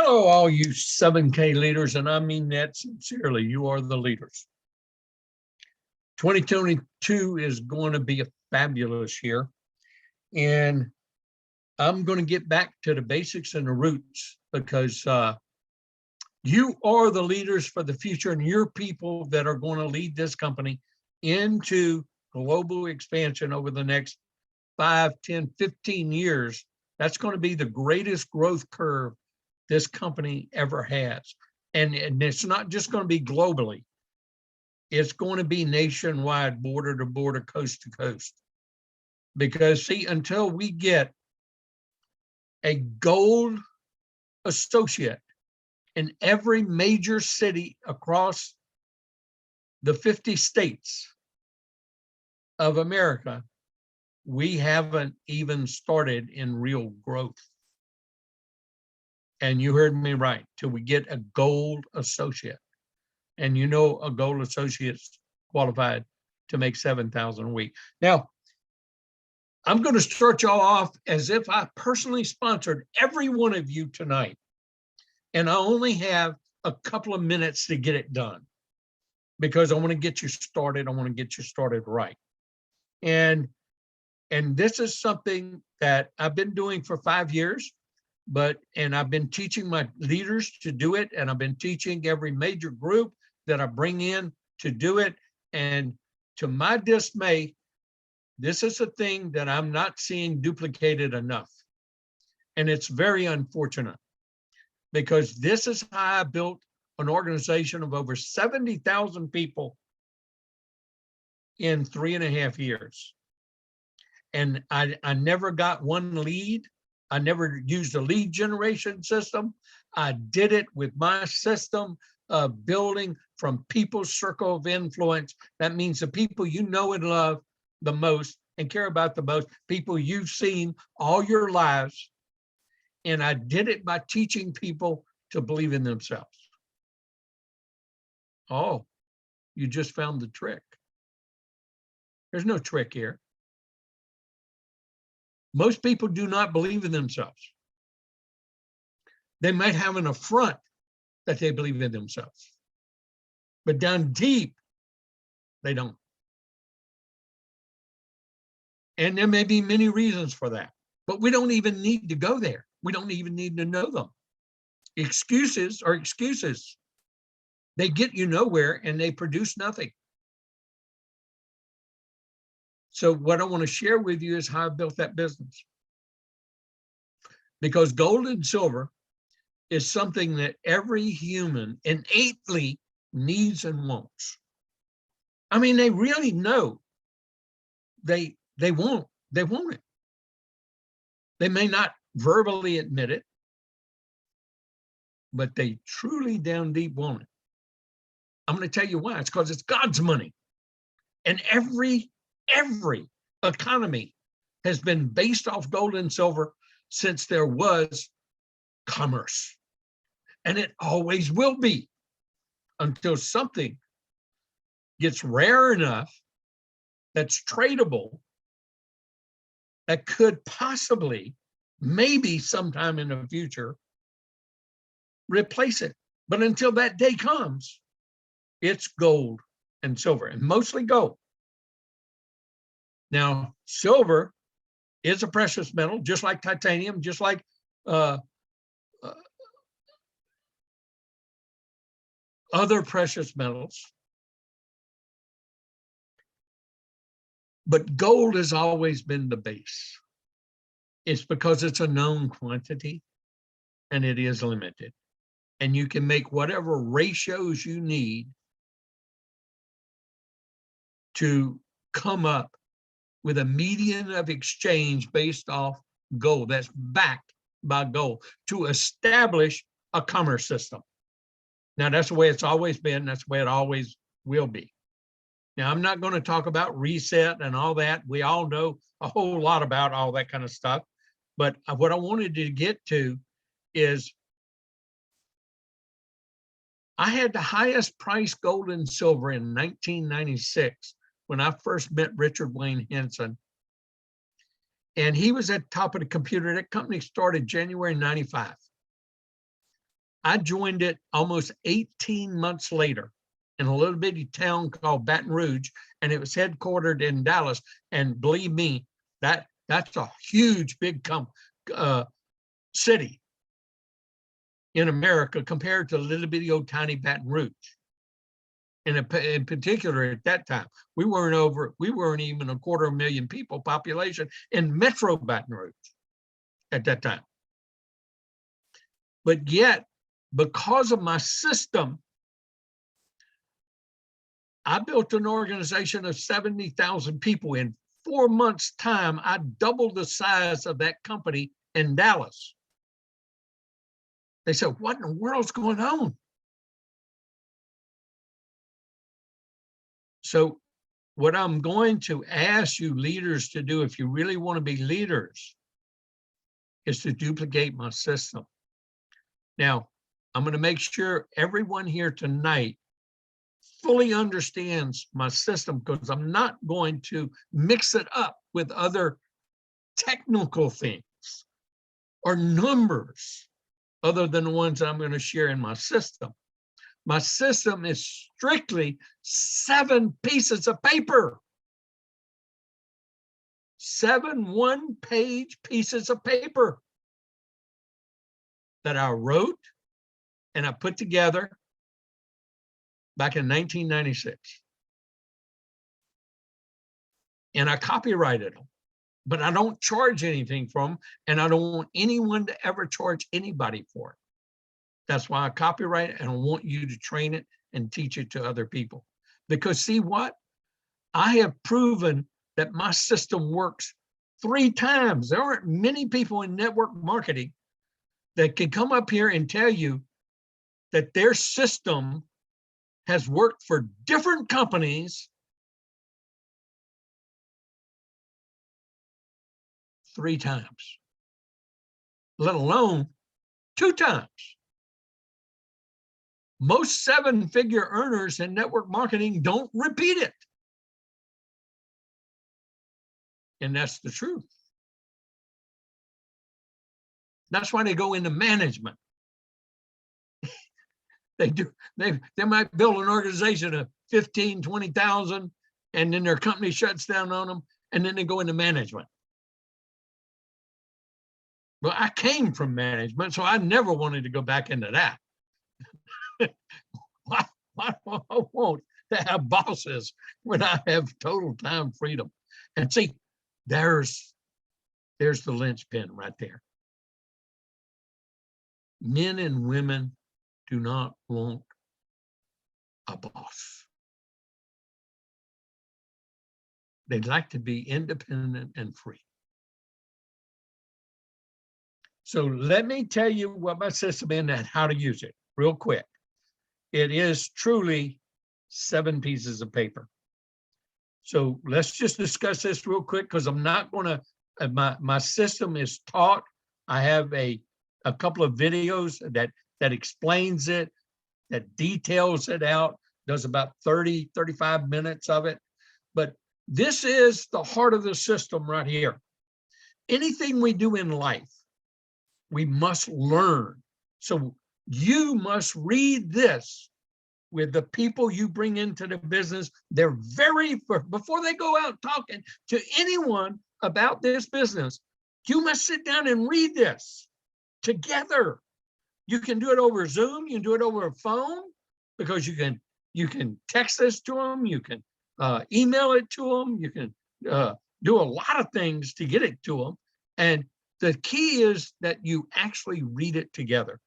Hello, all you 7K leaders, and I mean that sincerely. You are the leaders. 2022 is going to be a fabulous year, and I'm going to get back to the basics and the roots because you are the leaders for the future, and you're people that are going to lead this company into global expansion over the next 5, 10, 15 years. That's going to be the greatest growth curve this company ever has. And it's not just going to be globally. It's going to be nationwide, border to border, coast to coast. Because see, until we get a gold associate in every major city across the 50 states of America, we haven't even started in real growth. And you heard me right, till we get a gold associate. And you know a gold associate's qualified to make $7,000 a week. Now, I'm going to start y'all off as if I personally sponsored every one of you tonight. And I only have a couple of minutes to get it done because I want to get you started. I want to get you started right. And this is something that I've been doing for 5 years. And I've been teaching my leaders to do it, and I've been teaching every major group that I bring in to do it. And to my dismay, this is a thing that I'm not seeing duplicated enough. And it's very unfortunate because this is how I built an organization of over 70,000 people in 3.5 years. And I never got one lead. I never used a lead generation system. I did it with my system of building from people's circle of influence. That means the people you know and love the most and care about the most, people you've seen all your lives. And I did it by teaching people to believe in themselves. Oh, you just found the trick. There's no trick here. Most people do not believe in themselves. They might have an affront that they believe in themselves, but down deep, they don't. And there may be many reasons for that, but we don't even need to go there. We don't even need to know them. Excuses are excuses. They get you nowhere and they produce nothing. So what I want to share with you is how I built that business. Because gold and silver is something that every human innately needs and wants. I mean, they really know they want it. They may not verbally admit it, but they truly down deep want it. I'm going to tell you why. It's because it's God's money. And every economy has been based off gold and silver since there was commerce. And it always will be until something gets rare enough that's tradable that could possibly, maybe sometime in the future, replace it. But until that day comes, it's gold and silver, and mostly gold. Now, silver is a precious metal, just like titanium, just like other precious metals. But gold has always been the base. It's because it's a known quantity and it is limited. And you can make whatever ratios you need to come up with a median of exchange based off gold that's backed by gold to establish a commerce system. Now, that's the way it's always been. That's the way it always will be. Now, I'm not going to talk about reset and all that. We all know a whole lot about all that kind of stuff. But what I wanted to get to is I had the highest price gold and silver in 1996 when I first met Richard Wayne Henson. And he was at the top of the computer. That company started January 95. I joined it almost 18 months later in a little bitty town called Baton Rouge, and it was headquartered in Dallas. And believe me, that's a huge, big city in America compared to little bitty old tiny Baton Rouge. And in particular, at that time, we weren't even 250,000 people population in Metro Baton Rouge at that time. But yet, because of my system, I built an organization of 70,000 people. In 4 months' time, I doubled the size of that company in Dallas. They said, what in the world's going on? So what I'm going to ask you leaders to do, if you really want to be leaders, is to duplicate my system. Now, I'm going to make sure everyone here tonight fully understands my system, because I'm not going to mix it up with other technical things or numbers other than the ones I'm going to share in my system. My system is strictly 7 pieces of paper. 7 one-page pieces of paper that I wrote and I put together back in 1996. And I copyrighted them, but I don't charge anything for them, and I don't want anyone to ever charge anybody for it. That's why I copyright it, and I want you to train it and teach it to other people. Because see what? I have proven that my system works 3 times. There aren't many people in network marketing that can come up here and tell you that their system has worked for different companies 3 times, let alone 2 times. Most 7-figure earners in network marketing don't repeat it. And that's the truth. That's why they go into management. They might build an organization of 15, 20,000, and then their company shuts down on them, and then they go into management. Well, I came from management, so I never wanted to go back into that. Why do I want to have bosses when I have total time freedom? And see, there's the linchpin right there. Men and women do not want a boss. They'd like to be independent and free. So let me tell you what my system is and how to use it real quick. It is truly 7 pieces of paper. So let's just discuss this real quick, because I'm not going to, my system is taught. I have a couple of videos that explains it, that details it out, does about 30, 35 minutes of it. But this is the heart of the system right here. Anything we do in life, we must learn. So you must read this with the people you bring into the business. They're before they go out talking to anyone about this business, you must sit down and read this together. You can do it over Zoom, you can do it over a phone, because you can text this to them, you can email it to them, you can do a lot of things to get it to them. And the key is that you actually read it together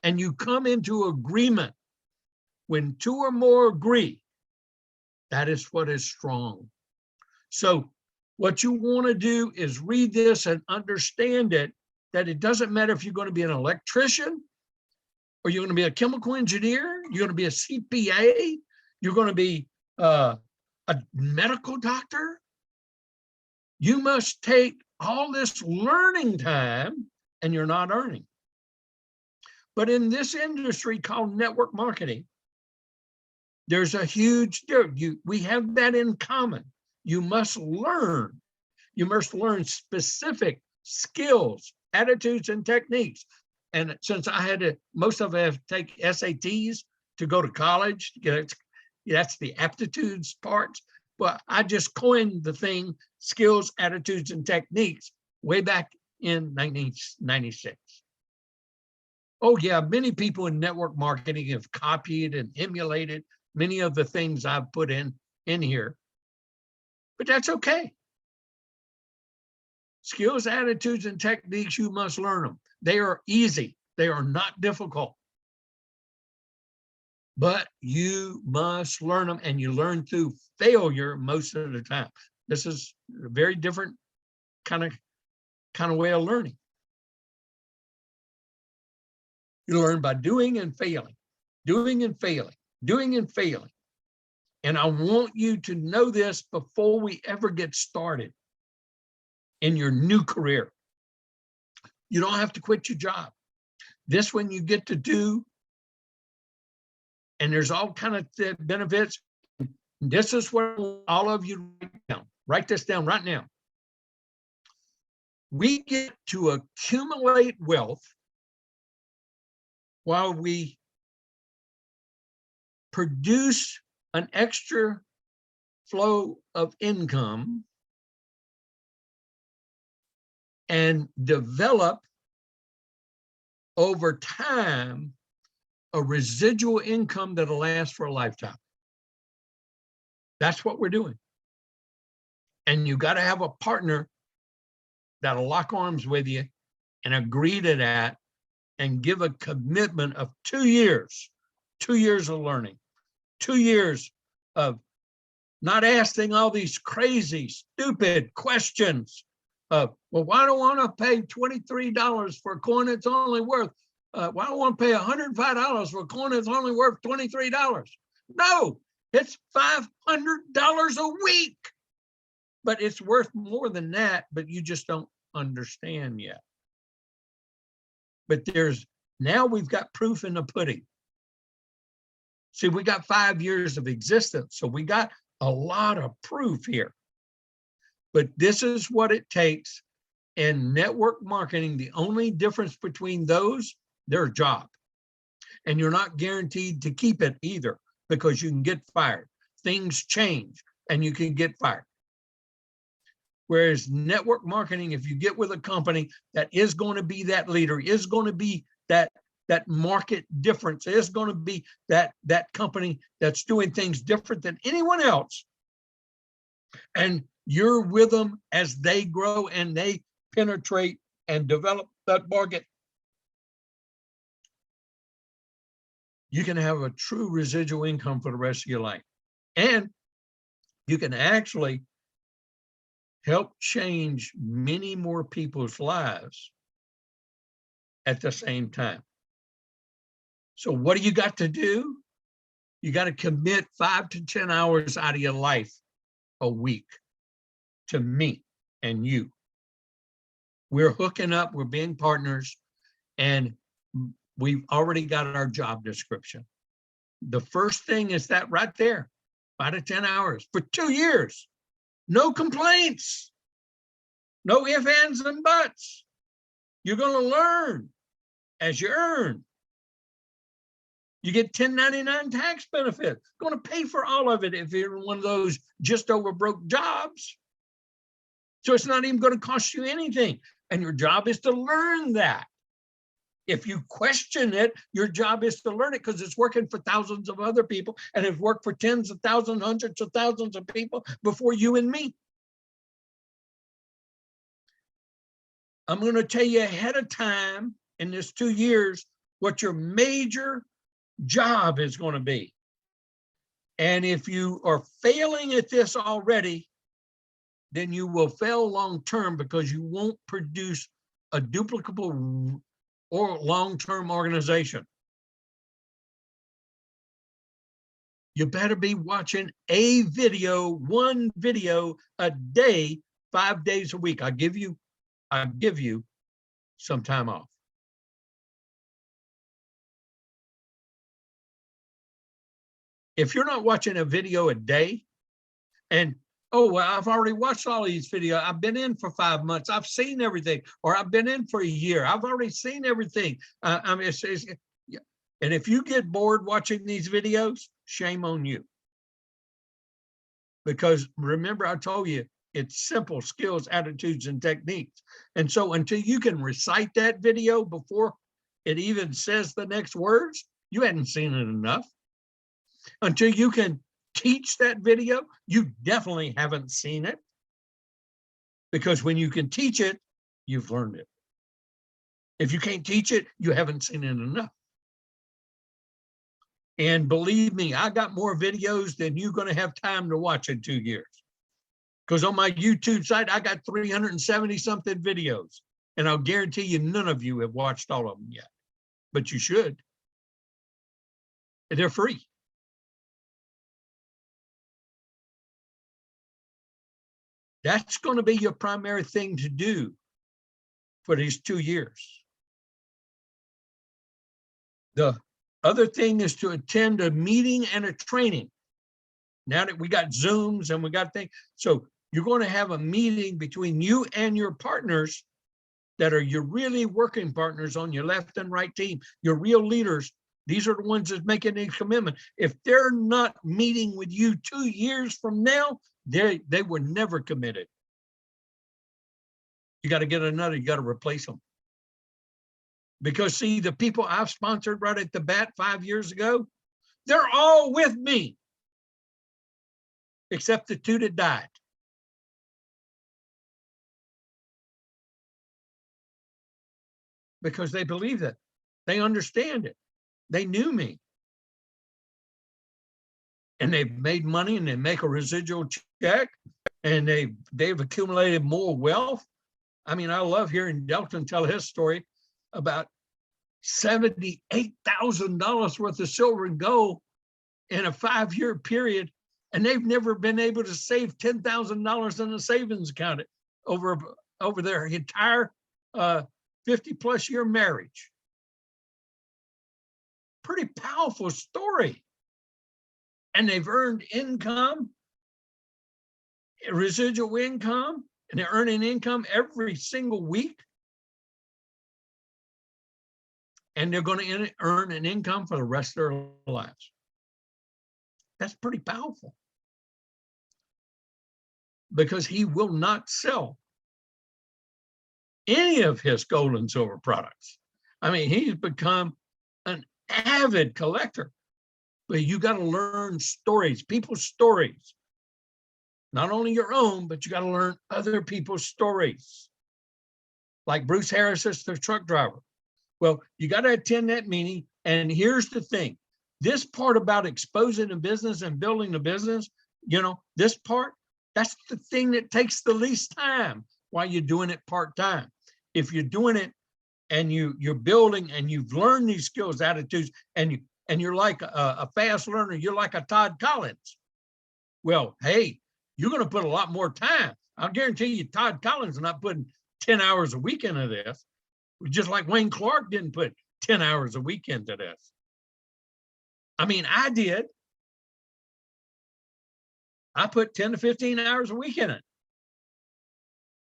and you come into agreement. When 2 or more agree, that is what is strong. So what you want to do is read this and understand it, that it doesn't matter if you're going to be an electrician, or you're going to be a chemical engineer, you're going to be a CPA, you're going to be a medical doctor. You must take all this learning time, and you're not earning. But in this industry called network marketing, there's a huge difference. We have that in common. You must learn. You must learn specific skills, attitudes, and techniques. And since I had to, most of us have to take SATs to go to college, that's the aptitudes part. But I just coined the thing, skills, attitudes, and techniques, way back in 1996. Oh yeah, many people in network marketing have copied and emulated many of the things I've put in here, but that's okay. Skills, attitudes, and techniques, you must learn them. They are easy. They are not difficult. But you must learn them, and you learn through failure most of the time. This is a very different kind of way of learning. You learn by doing and failing, doing and failing, doing and failing. And I want you to know this before we ever get started in your new career. You don't have to quit your job. This one you get to do, and there's all kind of benefits. This is what all of you write down. Write this down right now. We get to accumulate wealth while we produce an extra flow of income and develop over time a residual income that'll last for a lifetime. That's what we're doing. And you got to have a partner that'll lock arms with you and agree to that and give a commitment of 2 years, 2 years of learning, 2 years of not asking all these crazy, stupid questions of, well, why do I want to pay $23 for a coin that's only worth, why do I want to pay $105 for a coin that's only worth $23? No, it's $500 a week. But it's worth more than that, but you just don't understand yet. But now we've got proof in the pudding. See, we got 5 years of existence, so we got a lot of proof here. But this is what it takes in network marketing. The only difference between those, they're a job. And you're not guaranteed to keep it either, because you can get fired. Things change and you can get fired. Whereas network marketing, if you get with a company that is going to be that leader, is going to be that market difference, is going to be that company that's doing things different than anyone else, and you're with them as they grow and they penetrate and develop that market, you can have a true residual income for the rest of your life. And you can actually help change many more people's lives at the same time. So what do you got to do? You got to commit 5 to 10 hours out of your life a week to me and you. We're hooking up, we're being partners, and we've already got our job description. The first thing is that right there, 5 to 10 hours for 2 years. No complaints, no ifs, ands, and buts. You're going to learn as you earn. You get 1099 tax benefits. Going to pay for all of it if you're in one of those just over broke jobs. So it's not even going to cost you anything. And your job is to learn that. If you question it, your job is to learn it, because it's working for thousands of other people, and it's worked for tens of thousands, hundreds of thousands of people before you and me. I'm going to tell you ahead of time in this 2 years what your major job is going to be. And if you are failing at this already, then you will fail long term, because you won't produce a duplicable or long-term organization. You better be watching one video a day, 5 days a week. I give you some time off. If you're not watching a video a day, and Oh, well, I've already watched all these videos. I've been in for 5 months. I've seen everything, or I've been in for a year. I've already seen everything. I mean, yeah. And if you get bored watching these videos, shame on you. Because remember, I told you, it's simple skills, attitudes, and techniques. And so until you can recite that video before it even says the next words, you hadn't seen it enough. Until you can teach that video, you definitely haven't seen it. Because when you can teach it, you've learned it. If you can't teach it, you haven't seen it enough. And believe me, I got more videos than you're going to have time to watch in 2 years. Because on my YouTube site, I got 370 something videos. And I'll guarantee you none of you have watched all of them yet. But you should. They're free. That's going to be your primary thing to do for these 2 years. The other thing is to attend a meeting and a training. Now that we got Zooms and we got things, so you're going to have a meeting between you and your partners that are your really working partners on your left and right team, your real leaders. These are the ones that making these commitments. If they're not meeting with you 2 years from now, they were never committed. You got to get another, you got to replace them. Because see, the people I've sponsored right at the bat 5 years ago, they're all with me, except the 2 that died. Because they believe it. They understand it. They knew me. And they've made money and they make a residual check and they've accumulated more wealth. I mean, I love hearing Delton tell his story about $78,000 worth of silver and gold in a 5-year period. And they've never been able to save $10,000 in a savings account over their entire 50+ year marriage. Pretty powerful story. And they've earned income, residual income, and they're earning income every single week. And they're going to earn an income for the rest of their lives. That's pretty powerful. Because he will not sell any of his gold and silver products. I mean, he's become an avid collector. But you got to learn stories, people's stories. Not only your own, but you got to learn other people's stories. Like Bruce Harris is the truck driver. Well, you got to attend that meeting. And here's the thing. This part about exposing a business and building a business, this part, that's the thing that takes the least time while you're doing it part-time. If you're doing it and you're building and you've learned these skills, attitudes, and you're like a fast learner, you're like a Todd Collins. Well, hey, you're going to put a lot more time. I'll guarantee you Todd Collins is not putting 10 hours a week into this, just like Wayne Clark didn't put 10 hours a week into this. I mean, I did. I put 10 to 15 hours a week in it.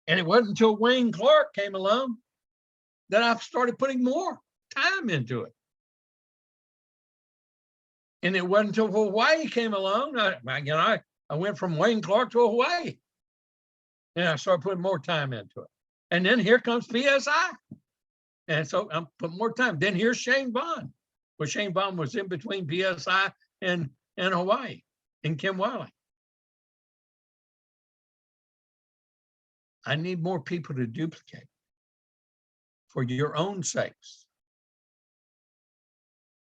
And it wasn't until Wayne Clark came along that I started putting more time into it. And it wasn't until Hawaii came along, I went from Wayne Clark to Hawaii. And I started putting more time into it. And then here comes PSI. And so I'm putting more time. Then here's Shane Vaughn. Well, Shane Vaughn was in between PSI and Hawaii and Kim Wiley. I need more people to duplicate for your own sakes.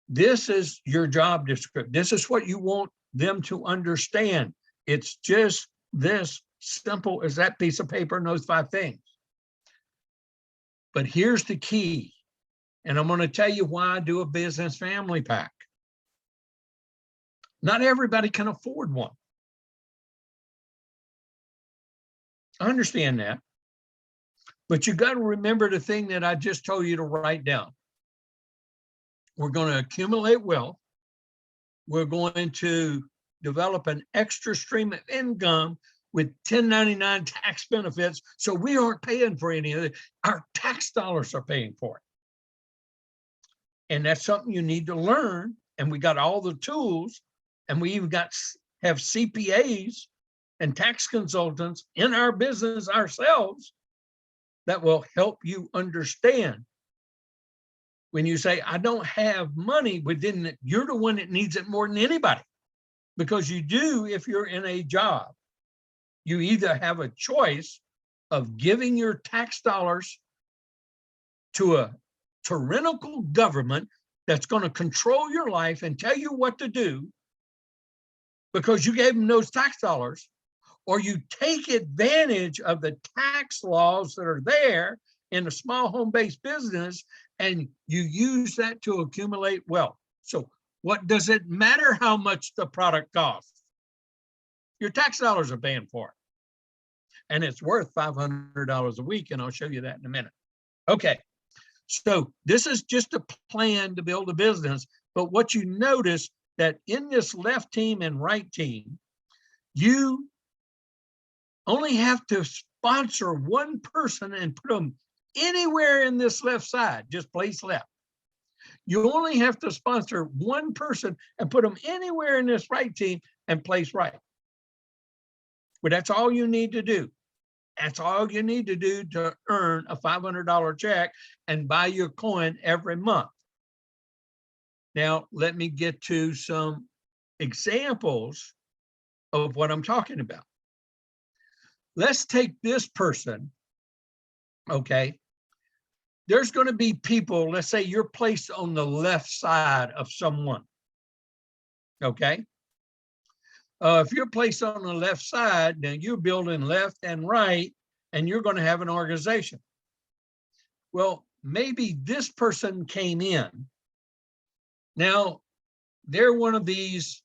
This is your job description. This is what you want them to understand. It's just this simple as that piece of paper and those 5 things. But here's the key. And I'm going to tell you why I do a business family pack. Not everybody can afford one. I understand that. But you got to remember the thing that I just told you to write down. We're going to accumulate wealth. We're going to develop an extra stream of income, with 1099 tax benefits. So we aren't paying for any of it. Our tax dollars are paying for it. And that's something you need to learn. And we got all the tools, and we even have CPAs and tax consultants in our business ourselves that will help you understand. When you say, I don't have money, within you're the one that needs it more than anybody, because you do. If you're in a job, you either have a choice of giving your tax dollars to a tyrannical government that's going to control your life and tell you what to do because you gave them those tax dollars, or you take advantage of the tax laws that are there in a small home-based business and you use that to accumulate wealth. So what does it matter how much the product costs? Your tax dollars are paying for it. And it's worth $500 a week, and I'll show you that in a minute. Okay, so this is just a plan to build a business, but what you notice that in this left team and right team, you only have to sponsor one person and put them anywhere in this left side, just place left. You only have to sponsor one person and put them anywhere in this right team and place right. But that's all you need to do. That's all you need to do to earn a $500 check and buy your coin every month. Now, let me get to some examples of what I'm talking about. Let's take this person, okay? There's going to be people, let's say you're placed on the left side of someone, okay? If you're placed on the left side, then you're building left and right, and you're going to have an organization. Well, maybe this person came in. Now, they're one of these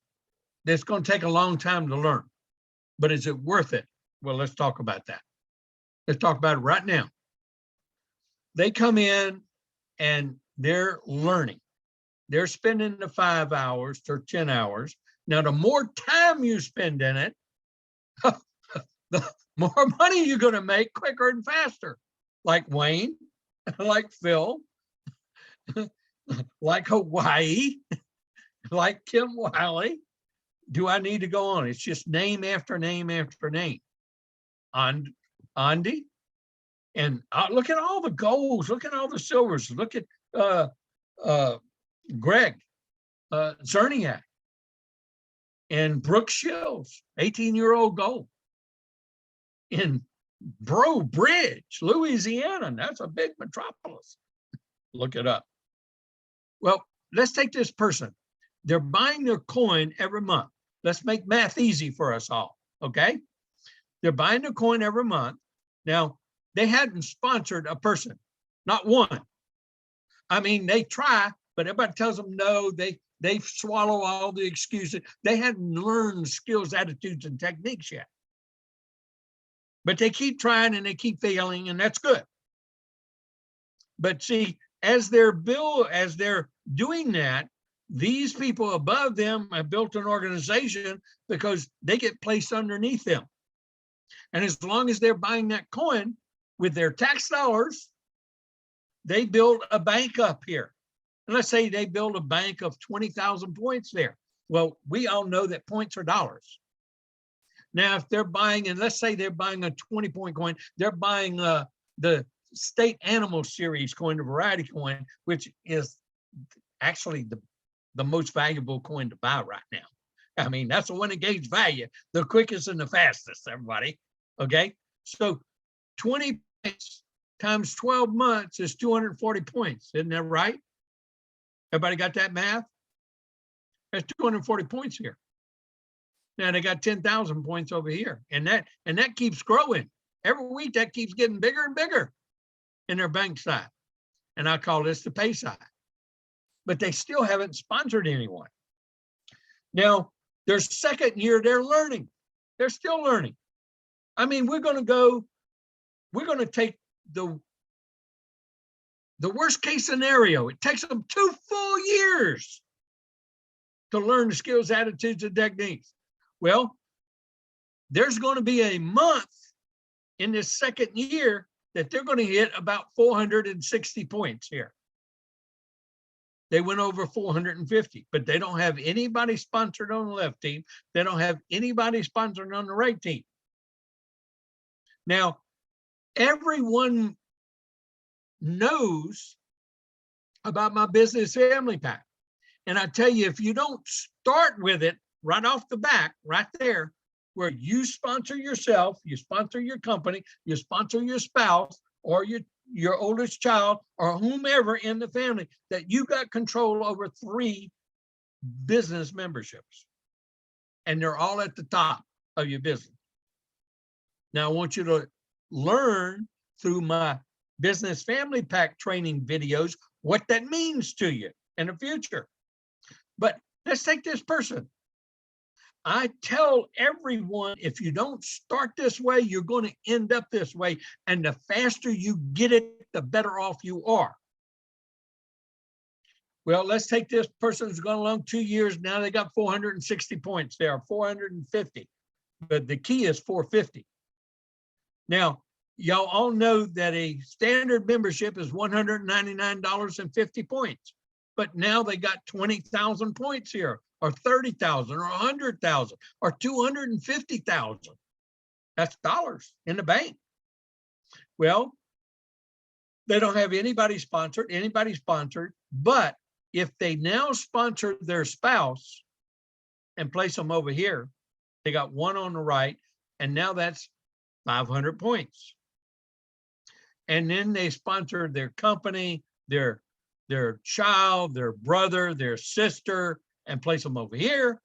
that's going to take a long time to learn, but is it worth it? Well, let's talk about that. Let's talk about it right now. They come in and they're learning. They're spending the 5 hours to 10 hours. Now, the more time you spend in it, the more money you're going to make quicker and faster. Like Wayne, like Phil, like Hawaii, like Kim Wiley. Do I need to go on? It's just name after name after name. Andy, and look at all the golds, look at all the silvers, look at Greg Zerniak and Brooke Shields, 18-year-old gold in Breaux Bridge, Louisiana. That's a big metropolis. Look it up. Well, let's take this person. They're buying their coin every month. Let's make math easy for us all, okay? They're buying their coin every month. Now, they hadn't sponsored a person, not one. I mean, they try, but everybody tells them no. They swallow all the excuses. They hadn't learned skills, attitudes, and techniques yet. But they keep trying and they keep failing, and that's good. But see, as they're doing that, these people above them have built an organization because they get placed underneath them. And as long as they're buying that coin with their tax dollars, they build a bank up here. And let's say they build a bank of 20,000 points there. Well, we all know that points are dollars. Now, if they're buying, and let's say they're buying a 20-point coin, they're buying the State Animal Series coin, the variety coin, which is actually the most valuable coin to buy right now. I mean, that's the one that gains value, the quickest and the fastest, everybody. Okay, so 20 points times 12 months is 240 points. Isn't that right? Everybody got that math? That's 240 points here. Now they got 10,000 points over here, and that keeps growing. Every week that keeps getting bigger and bigger in their bank side. And I call this the pay side. But they still haven't sponsored anyone. Now, their second year, they're learning. They're still learning. I mean, we're going to take the worst case scenario. It takes them 2 full years to learn the skills, attitudes, and techniques. Well, there's going to be a month in this second year that they're going to hit about 460 points here. They went over 450, but they don't have anybody sponsored on the left team. They don't have anybody sponsored on the right team. Now, everyone knows about my business family pack. And I tell you, if you don't start with it right off the bat, right there, where you sponsor yourself, you sponsor your company, you sponsor your spouse or your oldest child or whomever in the family, that you got control over 3 business memberships. And they're all at the top of your business. Now, I want you to learn through my business family pack training videos what that means to you in the future. But let's take this person. I tell everyone, if you don't start this way, you're going to end up this way. And the faster you get it, the better off you are. Well, let's take this person who's gone along 2 years. Now they got 460 points there, 450. But the key is 450. Now, y'all all know that a standard membership is $199.50 points. But now they got 20,000 points here, or 30,000, or 100,000, or 250,000. That's dollars in the bank. Well, they don't have anybody sponsored, but if they now sponsor their spouse and place them over here, they got one on the right, and now that's 500 points. And then they sponsor their company, their child, their brother, their sister, and place them over here.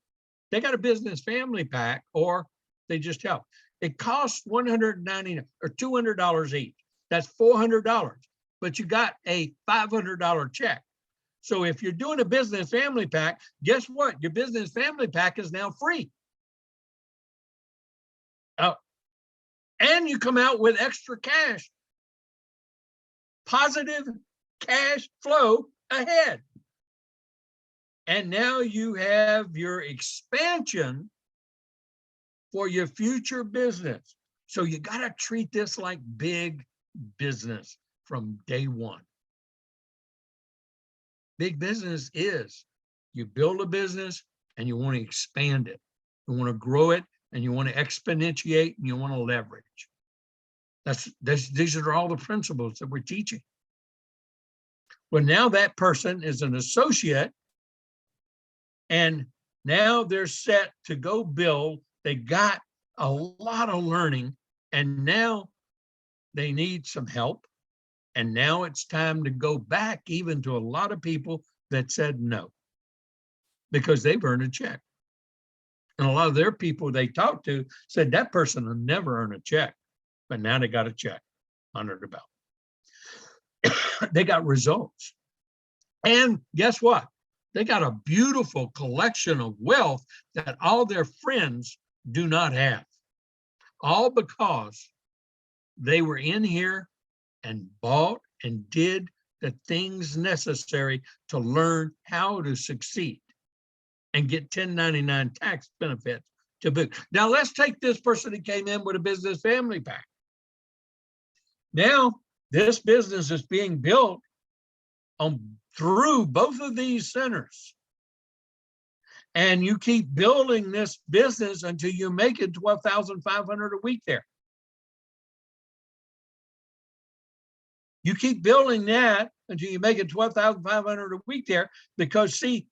They got a business family pack, or they just help. It costs $190 or $200 each. That's $400, but you got a $500 check. So if you're doing a business family pack, guess what? Your business family pack is now free. And you come out with extra cash. Positive cash flow ahead. And now you have your expansion for your future business. So you got to treat this like big business from day one. Big business is you build a business and you want to expand it. You want to grow it and you want to exponentiate and you want to leverage. These are all the principles that we're teaching. Well, now that person is an associate and now they're set to go build. They got a lot of learning and now they need some help. And now it's time to go back even to a lot of people that said no, because they've earned a check. And a lot of their people they talked to said that person will never earn a check, but now they got a check under the belt. They got results. And guess what? They got a beautiful collection of wealth that all their friends do not have. All because they were in here and bought and did the things necessary to learn how to succeed and get 1099 tax benefits to boot. Now let's take this person who came in with a business family pack. Now this business is being built through both of these centers. And you keep building this business until you make it $12,500 a week there. You keep building that until you make it $12,500 a week there, because see,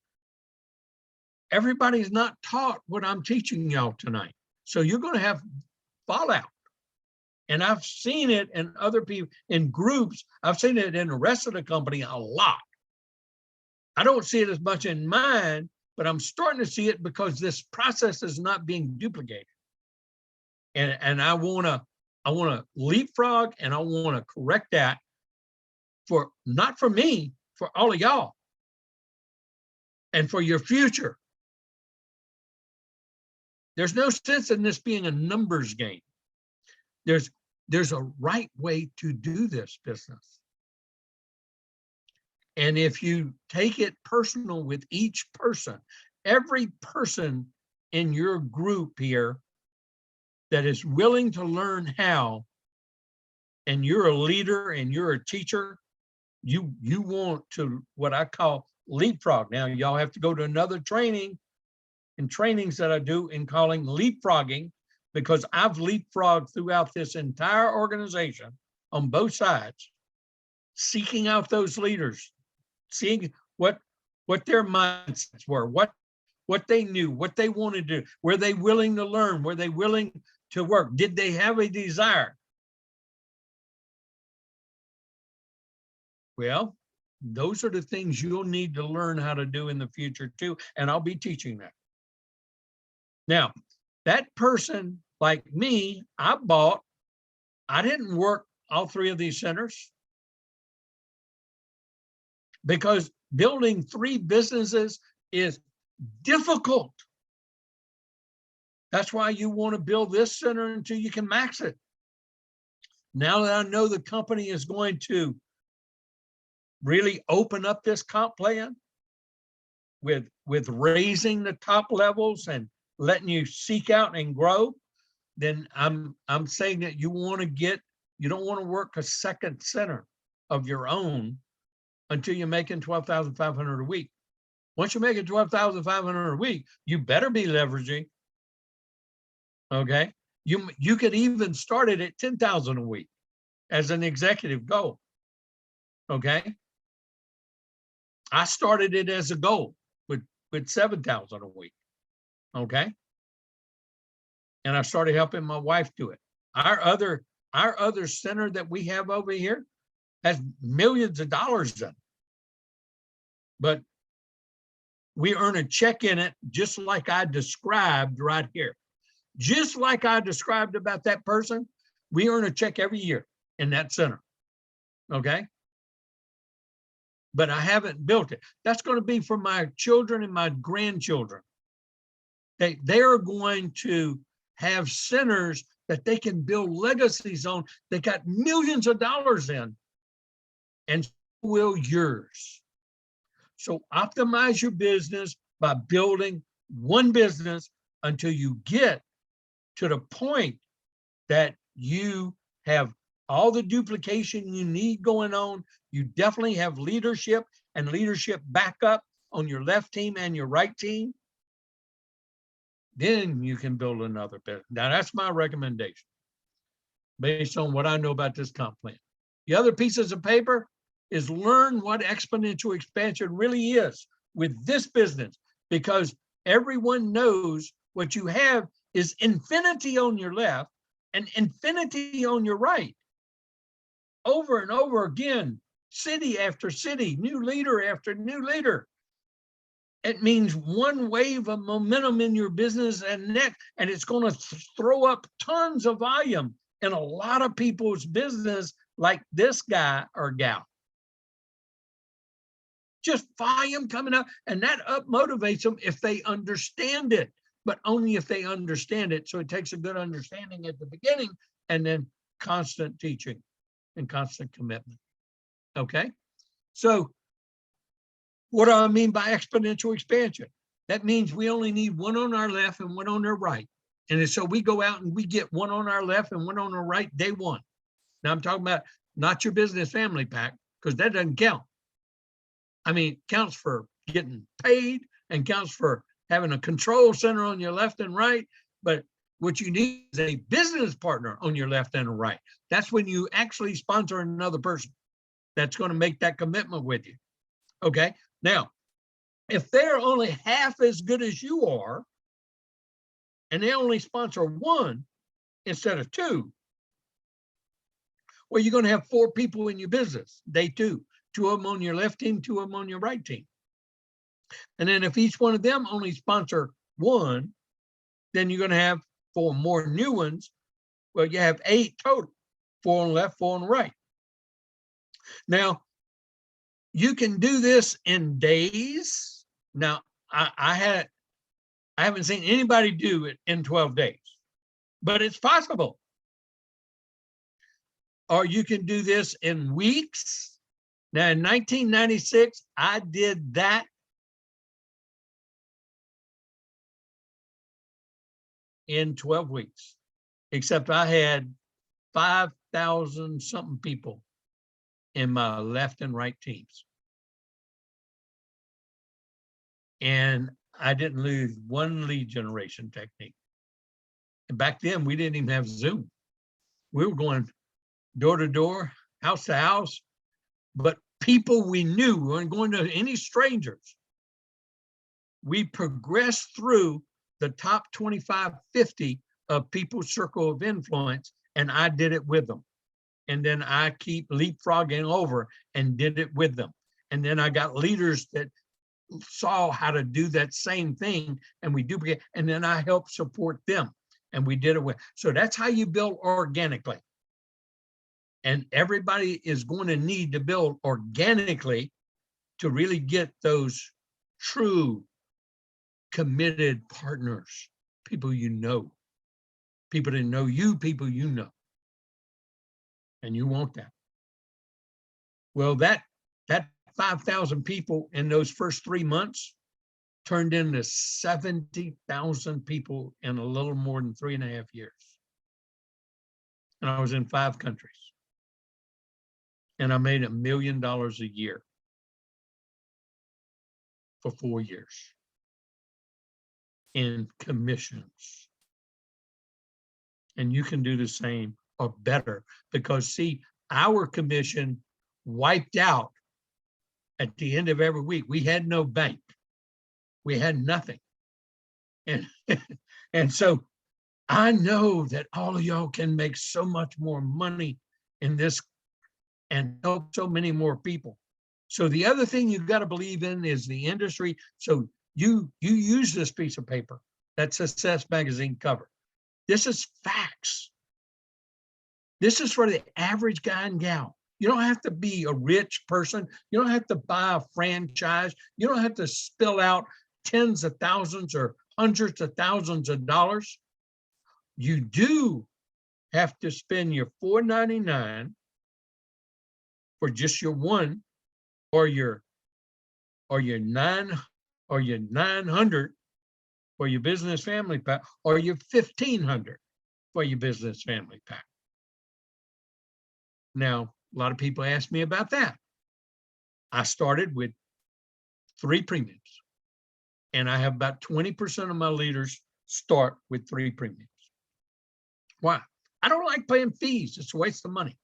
everybody's not taught what I'm teaching y'all tonight. So you're going to have fallout. And I've seen it in other people, in groups. I've seen it in the rest of the company a lot. I don't see it as much in mine, but I'm starting to see it because this process is not being duplicated. And I want to leapfrog and I want to correct that for, not for me, for all of y'all and for your future. There's no sense in this being a numbers game. There's a right way to do this business. And if you take it personal with each person, every person in your group here that is willing to learn how, and you're a leader and you're a teacher, you want to, what I call leapfrog. Now, y'all have to go to another training and trainings that I do in calling leapfrogging, because I've leapfrogged throughout this entire organization on both sides, seeking out those leaders, seeing what their mindsets were, what they knew, what they wanted to do. Were they willing to learn? Were they willing to work? Did they have a desire? Well, those are the things you'll need to learn how to do in the future too, and I'll be teaching that. Now, that person like me, I didn't work all three of these centers, because building 3 businesses is difficult. That's why you want to build this center until you can max it. Now that I know the company is going to really open up this comp plan with raising the top levels and letting you seek out and grow, then I'm saying that you don't want to work a second center of your own until you're making $12,500 a week. Once you're making $12,500 a week, you better be leveraging. Okay, you could even start it at $10,000 a week as an executive goal. Okay, I started it as a goal with $7,000 a week. Okay, and I started helping my wife do it. Our other center that we have over here has millions of dollars in it, but we earn a check in it, just like I described right here. Just like I described about that person, we earn a check every year in that center. Okay, but I haven't built it. That's going to be for my children and my grandchildren. They are going to have centers that they can build legacies on. They got millions of dollars in, and so will yours. So optimize your business by building one business until you get to the point that you have all the duplication you need going on. You definitely have leadership and leadership backup on your left team and your right team. Then you can build another business. Now, that's my recommendation based on what I know about this comp plan. The other pieces of paper is learn what exponential expansion really is with this business, because everyone knows what you have is infinity on your left and infinity on your right. Over and over again, city after city, new leader after new leader. It means one wave of momentum in your business and it's going to throw up tons of volume in a lot of people's business, like this guy or gal. Just volume coming up, and that up motivates them if they understand it, but only if they understand it. So it takes a good understanding at the beginning and then constant teaching and constant commitment. Okay, so what do I mean by exponential expansion? That means we only need one on our left and one on our right. And so we go out and we get one on our left and one on our right day one. Now I'm talking about not your business family pack, because that doesn't count. I mean, counts for getting paid and counts for having a control center on your left and right. But what you need is a business partner on your left and right. That's when you actually sponsor another person that's going to make that commitment with you. Okay. Now, if they're only half as good as you are, and they only sponsor one instead of two, well, you're going to have 4 people in your business, day 2. 2 of them on your left team, 2 of them on your right team. And then if each one of them only sponsor one, then you're going to have 4 more new ones. Well, you have 8 total, 4 on the left, 4 on the right. Now, you can do this in days. Now, I haven't seen anybody do it in 12 days, but it's possible. Or you can do this in weeks. Now, in 1996, I did that in 12 weeks. except I had 5,000 something people in my left and right teams. And I didn't lose one lead generation technique. And back then, we didn't even have Zoom. We were going door to door, house to house, but people we knew, we weren't going to any strangers. We progressed through the top 25, 50 of people's circle of influence, and I did it with them. And then I keep leapfrogging over and did it with them. And then I got leaders that saw how to do that same thing, and we duplicate, and then I helped support them, and we did it with. So that's how you build organically. And everybody is going to need to build organically to really get those true committed partners, people you know, people that know you, people you know. And you want that. Well, that 5,000 people in those first 3 months turned into 70,000 people in a little more than 3.5 years. And I was in 5 countries. And I made $1 million a year for 4 years in commissions. And you can do the same or better, because see, our commission wiped out at the end of every week. We had no bank. We had nothing. And, and so I know that all of y'all can make so much more money in this and help so many more people. So the other thing you've got to believe in is the industry. So you use this piece of paper, that Success Magazine cover. This is facts. This is for the average guy and gal. You don't have to be a rich person. You don't have to buy a franchise. You don't have to spill out tens of thousands or hundreds of thousands of dollars. You do have to spend your $4.99 for just your one, or your 900 for your business family pack, or your 1,500 for your business family pack. Now, a lot of people ask me about that. I started with 3 premiums, and I have about 20% of my leaders start with 3 premiums. Why? I don't like paying fees. It's a waste of money.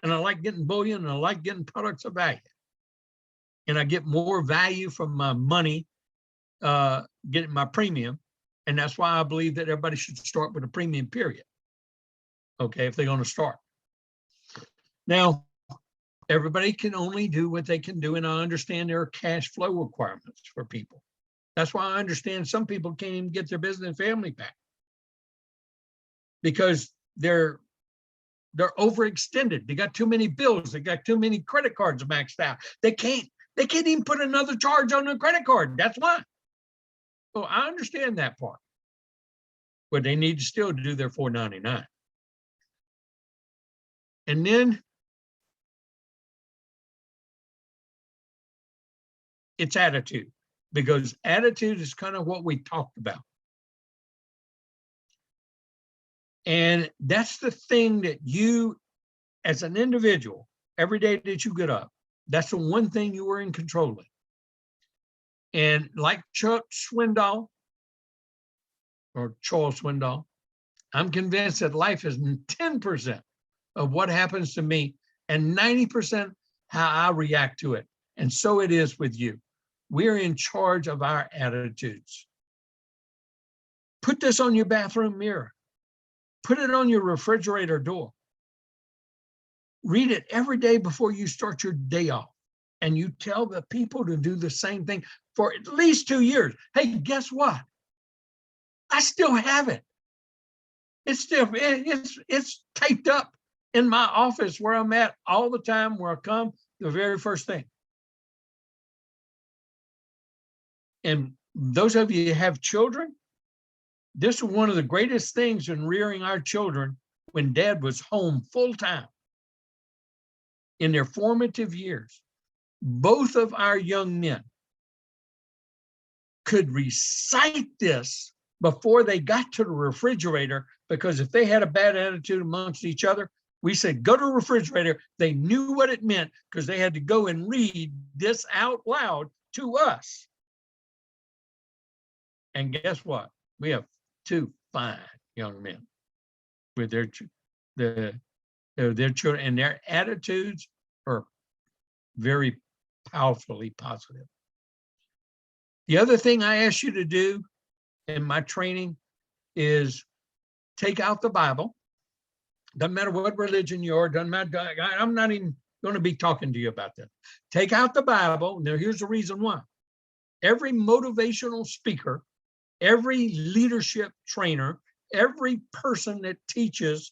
And I like getting bullion, and I like getting products of value. And I get more value from my money, getting my premium. And that's why I believe that everybody should start with a premium, period. Okay, if they're going to start. Now, everybody can only do what they can do, and I understand there are cash flow requirements for people. That's why I understand some people can't even get their business family pack, because they're overextended. They got too many bills. They got too many credit cards maxed out. They can't even put another charge on their credit card. That's why. So I understand that part. But they need to still do their $4.99. And then it's attitude, because attitude is kind of what we talked about. And that's the thing that you, as an individual, every day that you get up, that's the one thing you are in control of. And like Chuck Swindoll, or Charles Swindoll, I'm convinced that life is 10% of what happens to me and 90% how I react to it. And so it is with you. We're in charge of our attitudes. Put this on your bathroom mirror. Put it on your refrigerator door. Read it every day before you start your day off. And you tell the people to do the same thing for at least 2 years. Hey, guess what? I still have it. It's taped up in my office where I'm at all the time, where I come the very first thing. And those of you who have children, this is one of the greatest things in rearing our children when Dad was home full time. In their formative years, both of our young men could recite this before they got to the refrigerator, because if they had a bad attitude amongst each other, we said, go to the refrigerator. They knew what it meant because they had to go and read this out loud to us. And guess what? We have two fine young men with their children, and their attitudes are very powerfully positive. The other thing I ask you to do in my training is take out the Bible. Doesn't matter what religion you are, doesn't matter. I'm not even going to be talking to you about that. Take out the Bible. Now, here's the reason why. Every motivational speaker, every leadership trainer, every person that teaches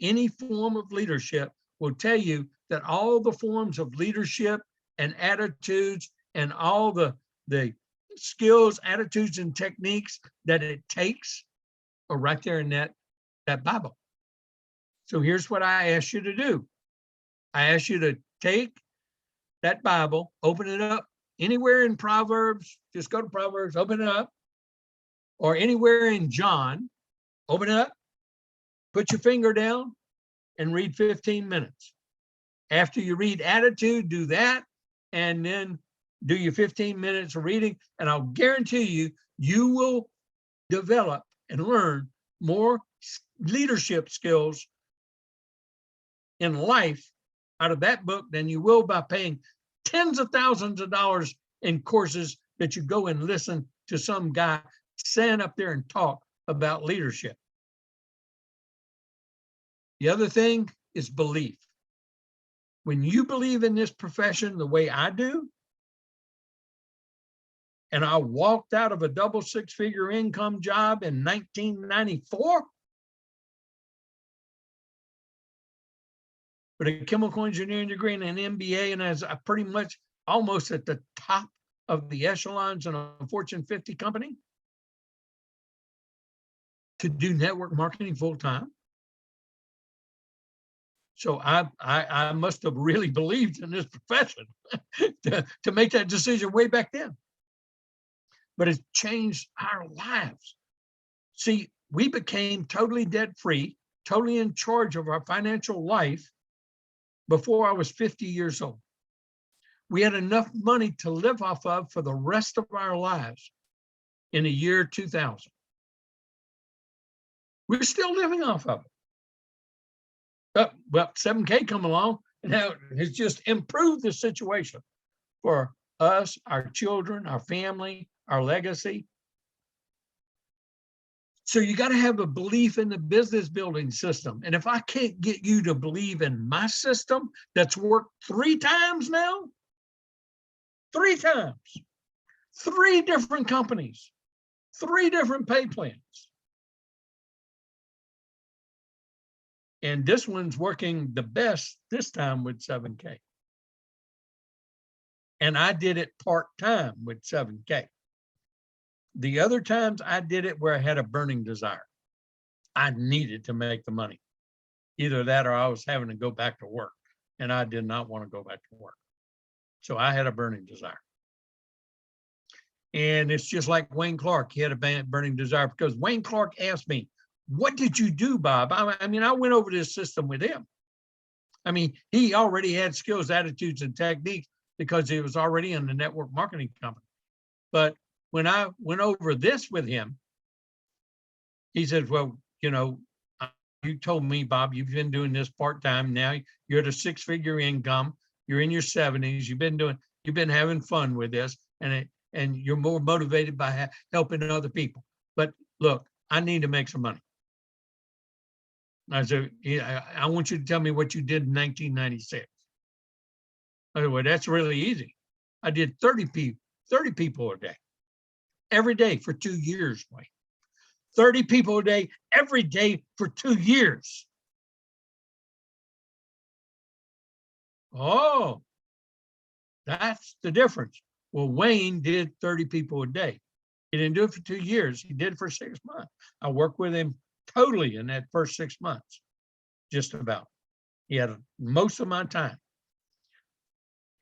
any form of leadership will tell you that all the forms of leadership and attitudes and all the skills, attitudes, and techniques that it takes are right there in that Bible. So here's what I ask you to do. I ask you to take that Bible, open it up anywhere in Proverbs, just go to Proverbs, open it up, or anywhere in John, open it up, put your finger down and read 15 minutes. After you read attitude, do that, and then do your 15 minutes of reading, and I'll guarantee you, you will develop and learn more leadership skills in life out of that book than you will by paying tens of thousands of dollars in courses that you go and listen to some guy stand up there and talk about leadership. The other thing is belief. When you believe in this profession the way I do, and I walked out of a double six-figure income job in 1994 with a chemical engineering degree and an MBA, and as I pretty much almost at the top of the echelons in a Fortune 50 company, to do network marketing full time. So I must have really believed in this profession to make that decision way back then. But it's changed our lives. See, we became totally debt-free, totally in charge of our financial life before I was 50 years old. We had enough money to live off of for the rest of our lives in the year 2000. We're still living off of it. Well, 7K come along, and now it's just improved the situation for us, our children, our family, our legacy. So you got to have a belief in the business building system. And if I can't get you to believe in my system that's worked 3 times now, 3 times, 3 different companies, 3 different pay plans. And this one's working the best this time with 7K. And I did it part-time with 7K. The other times I did it where I had a burning desire. I needed to make the money. Either that or I was having to go back to work, and I did not want to go back to work. So I had a burning desire. And it's just like Wayne Clark. He had a burning desire because Wayne Clark asked me, what did you do, Bob? I mean, I went over this system with him. I mean, he already had skills, attitudes, and techniques because he was already in the network marketing company. But when I went over this with him, he said, well, you know, you told me, Bob, you've been doing this part-time. Now you're at a 6-figure income. You're in your 70s. You've been having fun with this, and you're more motivated by helping other people. But look, I need to make some money. I said, I want you to tell me what you did in 1996. I said, well, that's really easy. I did 30 people a day, every day for 2 years, Wayne. 30 people a day, every day for 2 years. Oh, that's the difference. Well, Wayne did 30 people a day. He didn't do it for 2 years. He did it for 6 months. I worked with him totally in that first 6 months, just about. He had most of my time.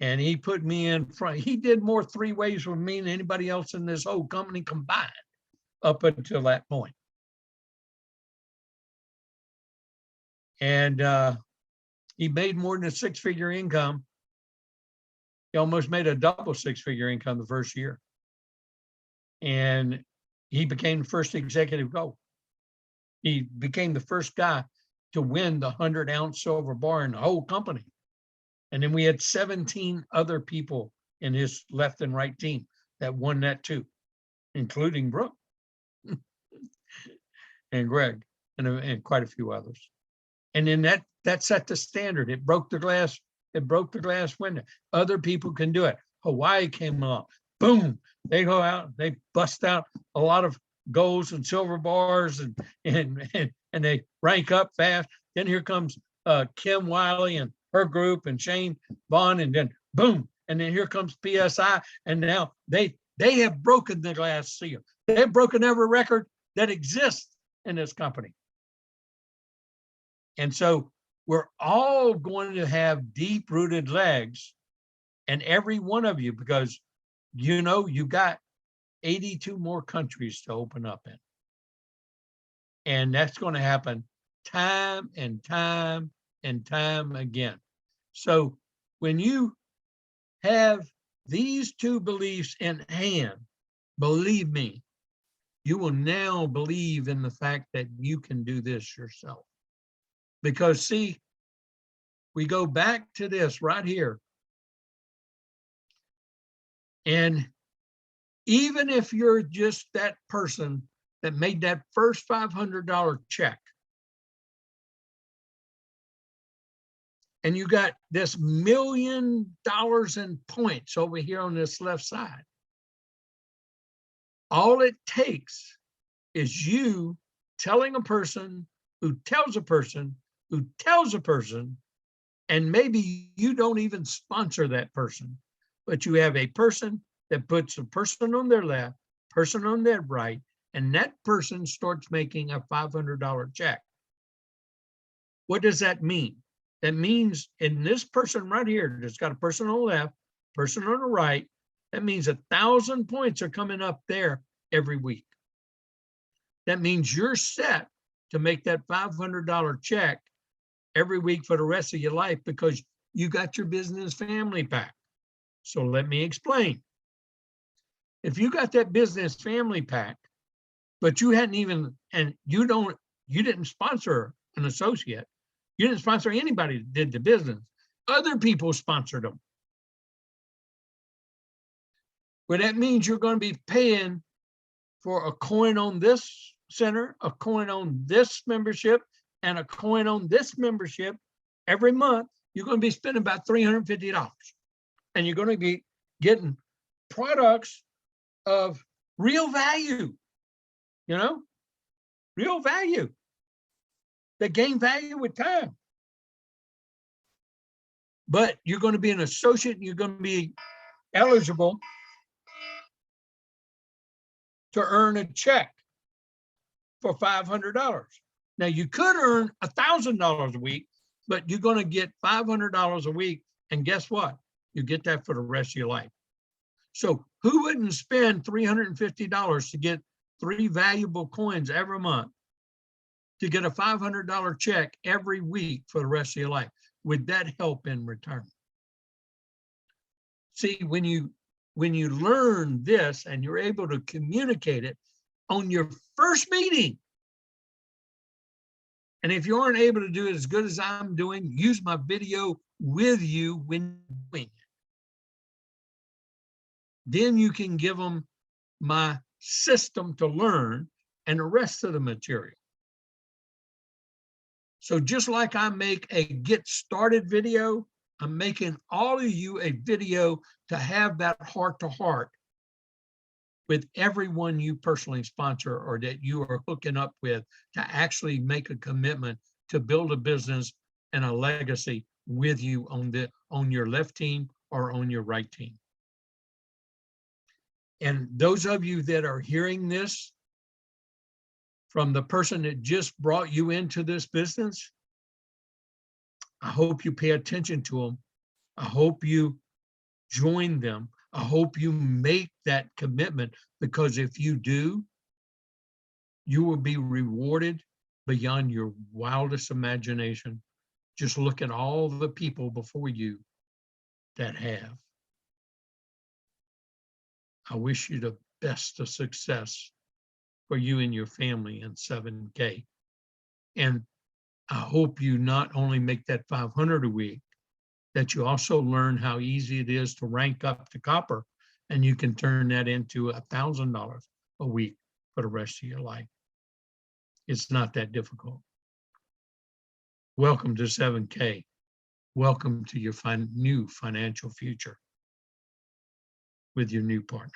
And he put me in front. He did more 3-ways with me than anybody else in this whole company combined. up until that point. And he made more than a six-figure income. He almost made a double six-figure income the first year. And he became the first executive gold. He became the first guy to win the 100-ounce silver bar in the whole company. And then we had 17 other people in his left and right team that won that too, including Brooke and Greg and quite a few others. And then that set the standard. It broke the glass window. Other people can do it. Hawaii came along. Boom. They go out, they bust out a lot of golds and silver bars and they rank up fast. Then here comes Kim Wiley and her group and Shane Vaughn, and then boom. And then here comes PSI. And now they have broken the glass seal. They've broken every record that exists in this company. And so we're all going to have deep-rooted legs, and every one of you, because you got 82 more countries to open up in. And that's going to happen time and time and time again. So when you have these two beliefs in hand, believe me, you will now believe in the fact that you can do this yourself. Because see, we go back to this right here. And even if you're just that person that made that first $500 check, and you got this $1 million in points over here on this left side, all it takes is you telling a person who tells a person who tells a person, and maybe you don't even sponsor that person, but you have a person that puts a person on their left, person on their right, and that person starts making a $500 check. What does that mean? That means in this person right here, that's got a person on the left, person on the right, that means 1,000 points are coming up there every week. That means you're set to make that $500 check every week for the rest of your life because you got your business family pack. So let me explain. If you got that business family pack, but you hadn't even, and you didn't sponsor an associate, you didn't sponsor anybody that did the business, other people sponsored them. Well, that means you're going to be paying for a coin on this center, a coin on this membership, and a coin on this membership every month. You're going to be spending about $350. And you're going to be getting products of real value, real value that gain value with time. But you're going to be an associate, and you're going to be eligible to earn a check for $500. Now you could earn $1,000 a week, but you're going to get $500 a week. And guess what? You get that for the rest of your life. So who wouldn't spend $350 to get 3 valuable coins every month to get a $500 check every week for the rest of your life? Would that help in return? See, when you learn this and you're able to communicate it on your first meeting, and if you aren't able to do it as good as I'm doing, use my video with you when doing it. Then you can give them my system to learn and the rest of the material. So just like I make a get started video, I'm making all of you a video to have that heart-to-heart with everyone you personally sponsor or that you are hooking up with to actually make a commitment to build a business and a legacy with you on your left team or on your right team. And those of you that are hearing this from the person that just brought you into this business, I hope you pay attention to them. I hope you join them. I hope you make that commitment, because if you do, You will be rewarded beyond your wildest imagination. Just look at all the people before you that have. I wish you the best of success for you and your family in 7K. And I hope you not only make that 500 a week, that you also learn how easy it is to rank up to copper, and you can turn that into $1,000 a week for the rest of your life. It's not that difficult. Welcome to 7K. Welcome to your new financial future with your new partner.